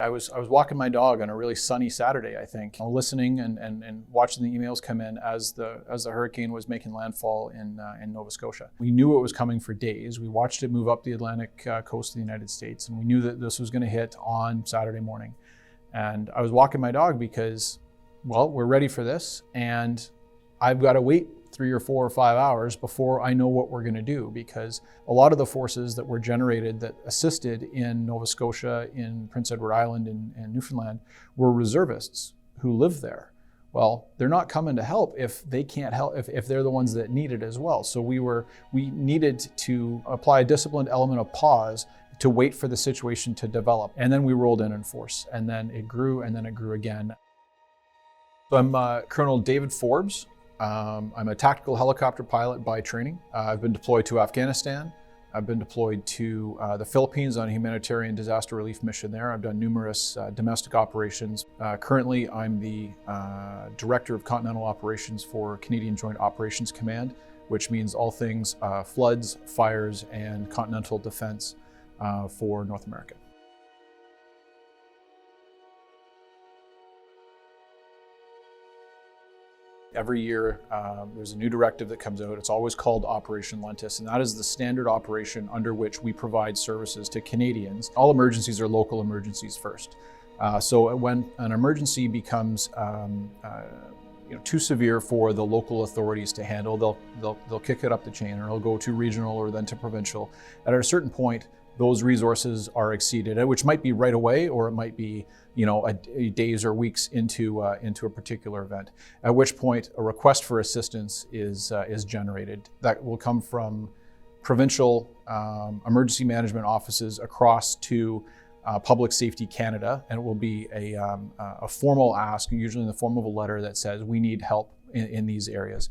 I was walking my dog on a really sunny Saturday, I think, listening and watching the emails come in as the hurricane was making landfall in Nova Scotia. We knew it was coming for days. We watched it move up the Atlantic coast of the United States, and we knew that this was going to hit on Saturday morning. And I was walking my dog because, well, we're ready for this, and I've got to wait 3 or 4 or 5 hours before I know what we're going to do, because a lot of the forces that were generated that assisted in Nova Scotia, in Prince Edward Island, and Newfoundland were reservists who lived there. Well, they're not coming to help if they can't help, if they're the ones that need it as well. So we needed to apply a disciplined element of pause to wait for the situation to develop. And then we rolled in force, and then it grew, and then it grew again. So I'm Colonel David Forbes. I'm a tactical helicopter pilot by training. I've been deployed to Afghanistan. I've been deployed to the Philippines on a humanitarian disaster relief mission there. I've done numerous domestic operations. Currently, I'm the Director of Continental Operations for Canadian Joint Operations Command, which means all things floods, fires, and continental defense for North America. Every year, there's a new directive that comes out. It's always called Operation LENTUS, and that is the standard operation under which we provide services to Canadians. All emergencies are local emergencies first. So when an emergency becomes too severe for the local authorities to handle, they'll kick it up the chain, or it'll go to regional or then to provincial. And at a certain point, those resources are exceeded, which might be right away, or it might be days or weeks into a particular event. At which point, a request for assistance is generated. That will come from provincial emergency management offices across to Public Safety Canada, and it will be a formal ask, usually in the form of a letter that says we need help in these areas.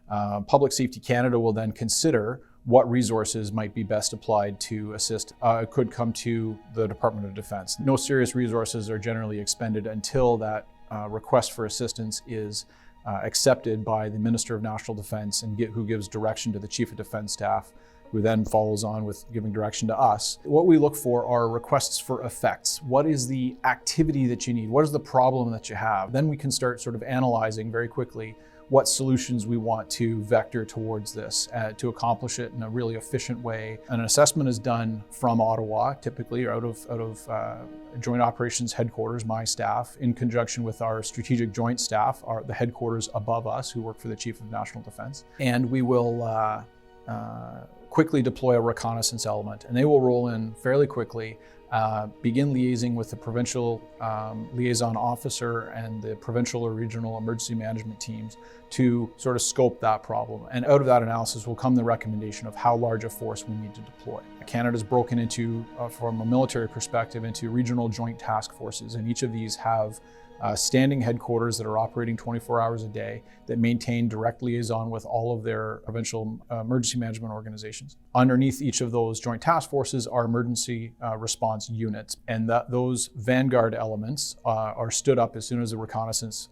Public Safety Canada will then consider what resources might be best applied to assist. It could come to the Department of Defense. No serious resources are generally expended until that request for assistance is accepted by the Minister of National Defense, and who gives direction to the Chief of Defense Staff, who then follows on with giving direction to us. What we look for are requests for effects. What is the activity that you need? What is the problem that you have? Then we can start sort of analyzing very quickly what solutions we want to vector towards this to accomplish it in a really efficient way. An assessment is done from Ottawa, typically, or out of Joint Operations Headquarters, my staff, in conjunction with our strategic joint staff, the headquarters above us, who work for the Chief of National Defense. And we will quickly deploy a reconnaissance element, and they will roll in fairly quickly, begin liaising with the provincial liaison officer and the provincial or regional emergency management teams to sort of scope that problem. And out of that analysis will come the recommendation of how large a force we need to deploy. Canada's broken into, from a military perspective, into regional joint task forces, and each of these have standing headquarters that are operating 24 hours a day, that maintain direct liaison with all of their provincial emergency management organizations. Underneath each of those joint task forces are emergency response units, and those vanguard elements are stood up as soon as the reconnaissance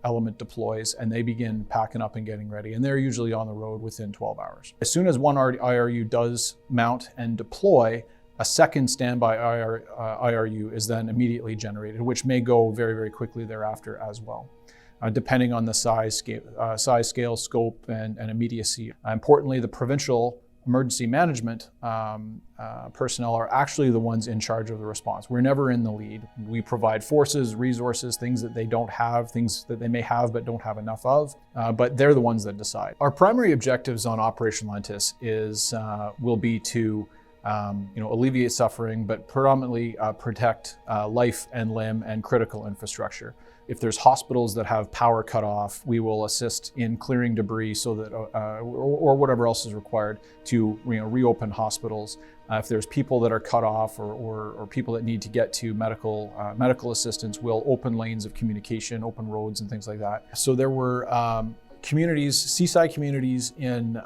element deploys, and they begin packing up and getting ready, and they're usually on the road within 12 hours. As soon as one IRU does mount and deploy, a second standby IRU is then immediately generated, which may go very, very quickly thereafter as well, depending on the size, scale, scope, and immediacy. Importantly, the provincial emergency management personnel are actually the ones in charge of the response. We're never in the lead. We provide forces, resources, things that they don't have, things that they may have but don't have enough of, but they're the ones that decide. Our primary objectives on Operation LENTUS will be to alleviate suffering, but predominantly protect life and limb and critical infrastructure. If there's hospitals that have power cut off, we will assist in clearing debris so that, or whatever else is required to reopen hospitals. If there's people that are cut off, or people that need to get to medical assistance, we'll open lanes of communication, open roads, and things like that. So there were communities, seaside communities in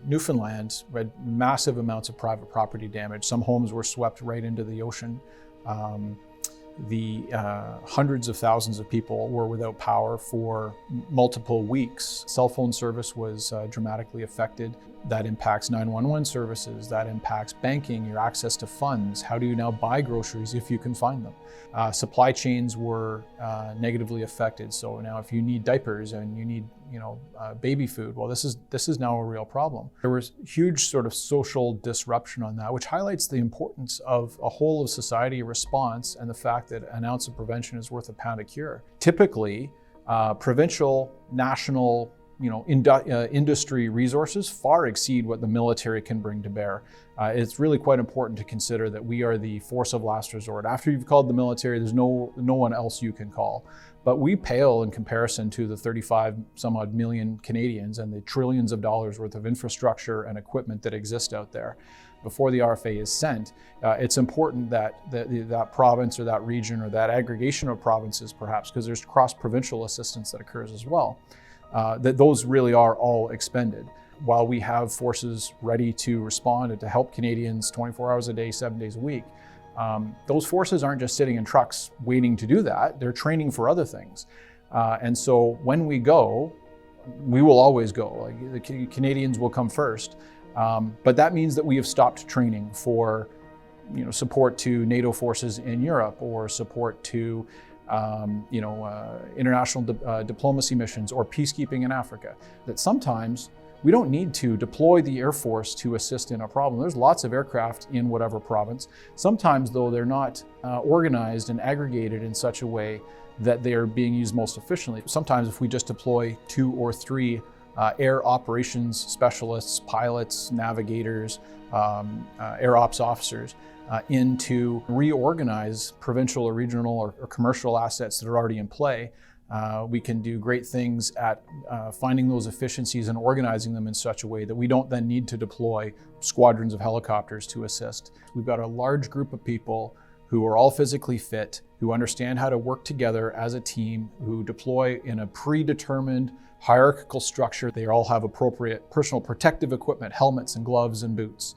Newfoundland, had massive amounts of private property damage. Some homes were swept right into the ocean. Hundreds of thousands of people were without power for multiple weeks. Cell phone service was dramatically affected. That impacts 911 services, that impacts banking, your access to funds. How do you now buy groceries if you can find them? Supply chains were negatively affected. So now if you need diapers and you need baby food, well, this is now a real problem. There was huge sort of social disruption on that, which highlights the importance of a whole of society response and the fact that an ounce of prevention is worth a pound of cure. Typically, provincial, national, industry resources far exceed what the military can bring to bear. It's really quite important to consider that we are the force of last resort. After you've called the military, there's no one else you can call. But we pale in comparison to the 35 some odd million Canadians and the trillions of dollars worth of infrastructure and equipment that exist out there. Before the RFA is sent, it's important that that province or that region or that aggregation of provinces, perhaps, because there's cross-provincial assistance that occurs as well, that those really are all expended. While we have forces ready to respond and to help Canadians 24 hours a day, 7 days a week, those forces aren't just sitting in trucks waiting to do that. They're training for other things. And so when we go, we will always go. Like, the Canadians will come first. But that means that we have stopped training for support to NATO forces in Europe or support to international diplomacy missions or peacekeeping in Africa. That sometimes we don't need to deploy the Air Force to assist in a problem. There's lots of aircraft in whatever province. Sometimes, though, they're not organized and aggregated in such a way that they are being used most efficiently. Sometimes if we just deploy 2 or 3 air operations specialists, pilots, navigators, air ops officers, to reorganize provincial or regional or commercial assets that are already in play, we can do great things at finding those efficiencies and organizing them in such a way that we don't then need to deploy squadrons of helicopters to assist. We've got a large group of people who are all physically fit, who understand how to work together as a team, who deploy in a predetermined hierarchical structure. They all have appropriate personal protective equipment, helmets and gloves and boots,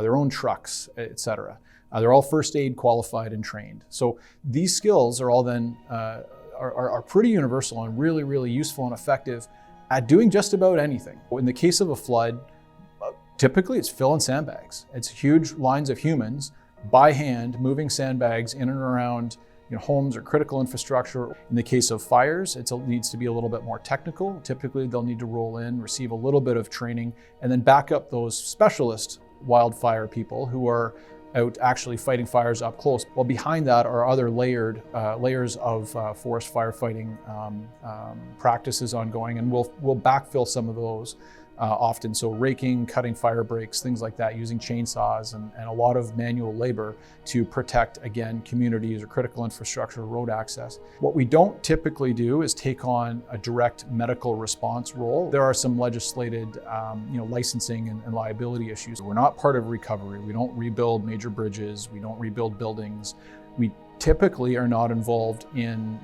their own trucks, etc. They're all first aid qualified and trained. So these skills are all then are pretty universal and really, really useful and effective at doing just about anything. In the case of a flood, typically it's filling sandbags. It's huge lines of humans by hand moving sandbags in and around homes or critical infrastructure. In the case of fires, it needs to be a little bit more technical. Typically, they'll need to roll in, receive a little bit of training, and then back up those specialist wildfire people who are out actually fighting fires up close. Well, behind that are other layers of forest firefighting practices ongoing, and we'll backfill some of those often. So raking, cutting fire breaks, things like that, using chainsaws and a lot of manual labor to protect, again, communities or critical infrastructure, road access. What we don't typically do is take on a direct medical response role. There are some legislated licensing and liability issues. We're not part of recovery. We don't rebuild major bridges. We don't rebuild buildings. We typically are not involved in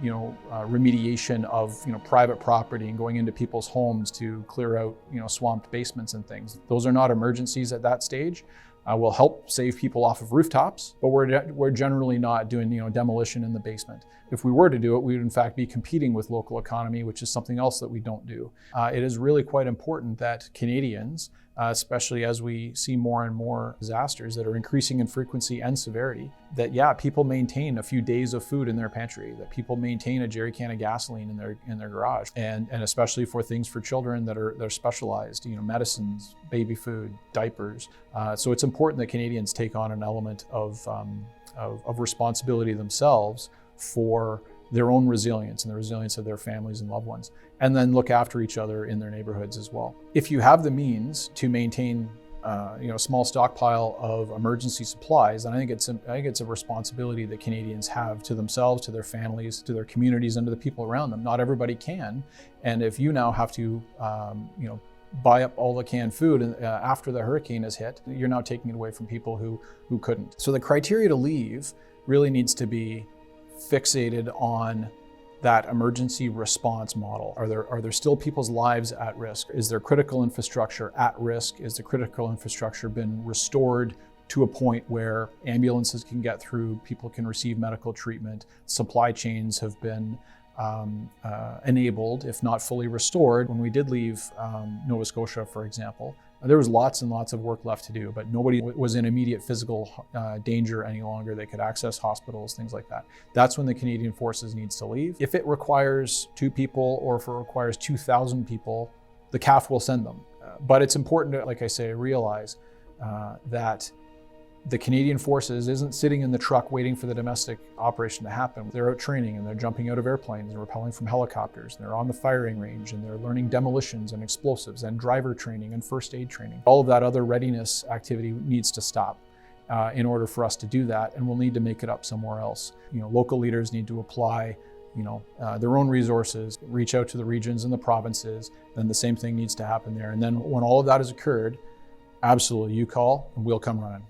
remediation of private property and going into people's homes to clear out swamped basements and things. Those are not emergencies at that stage. We'll help save people off of rooftops, but we're generally not doing demolition in the basement. If we were to do it, we would in fact be competing with local economy, which is something else that we don't do. It is really quite important that Canadians, especially as we see more and more disasters that are increasing in frequency and severity, that people maintain a few days of food in their pantry, that people maintain a jerry can of gasoline in their garage, and especially for things for children that are specialized, medicines, baby food, diapers. So it's important that Canadians take on an element of responsibility themselves for their own resilience and the resilience of their families and loved ones, and then look after each other in their neighborhoods as well. If you have the means to maintain a small stockpile of emergency supplies, then I think it's a responsibility that Canadians have to themselves, to their families, to their communities, and to the people around them. Not everybody can, and if you now have to buy up all the canned food after the hurricane has hit, you're now taking it away from people who couldn't. So the criteria to leave really needs to be fixated on that emergency response model. Are there still people's lives at risk? Is their critical infrastructure at risk? Is the critical infrastructure been restored to a point where ambulances can get through, people can receive medical treatment, supply chains have been enabled, if not fully restored? When we did leave Nova Scotia, for example, There was lots and lots of work left to do, but nobody was in immediate physical danger any longer. They could access hospitals, things like that. That's when the Canadian Forces needs to leave. If it requires 2 people or if it requires 2,000 people, the CAF will send them. But it's important to, like I say, realize that the Canadian Forces isn't sitting in the truck waiting for the domestic operation to happen. They're out training and they're jumping out of airplanes and rappelling from helicopters. They're on the firing range and they're learning demolitions and explosives and driver training and first aid training. All of that other readiness activity needs to stop in order for us to do that, and we'll need to make it up somewhere else. Local leaders need to apply their own resources, reach out to the regions and the provinces, then the same thing needs to happen there. And then when all of that has occurred, absolutely, you call and we'll come running.